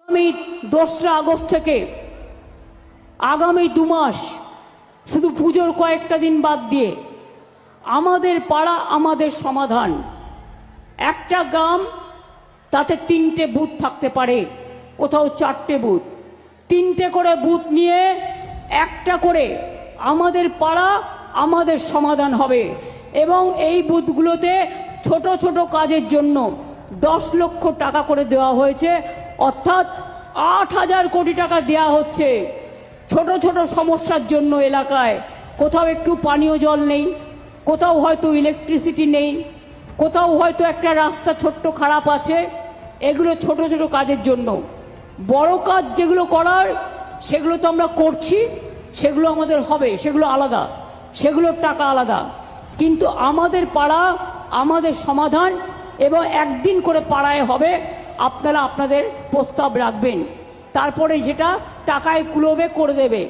আগামী 2রা আগস্ট থেকে আগামী 2 মাস শুধু পুজোর কয়েকটা দিন বাদ দিয়ে আমাদের পাড়া আমাদের সমাধান, একটা গ্রাম তাতে 3টে বুথ থাকতে পারে, কোথাও 4টে বুথ, 3টে করে বুথ নিয়ে একটা করে আমাদের পাড়া আমাদের সমাধান হবে। এবং এই বুথগুলোতে ছোট ছোট কাজের জন্য 10 লক্ষ টাকা করে দেওয়া হয়েছে, অর্থাৎ 8,000 কোটি টাকা দেওয়া হচ্ছে ছোট ছোট সমস্যার জন্য। এলাকায় কোথাও একটু পানীয় জল নেই, কোথাও হয়তো ইলেকট্রিসিটি নেই, কোথাও হয়তো একটা রাস্তা ছোট্ট খারাপ আছে, এগুলো ছোট ছোট কাজের জন্য। বড় কাজ যেগুলো করার সেগুলো তো আমরা করছি, সেগুলো আমাদের হবে, সেগুলো আলাদা, সেগুলোর টাকা আলাদা। কিন্তু আমাদের পাড়া আমাদের সমাধান, এবং একদিন করে পাড়ায় হবে, আপনারা আপনাদের প্রস্তাব রাখবেন, তারপরে যেটা টাকায় কুলোবে করে দেবে।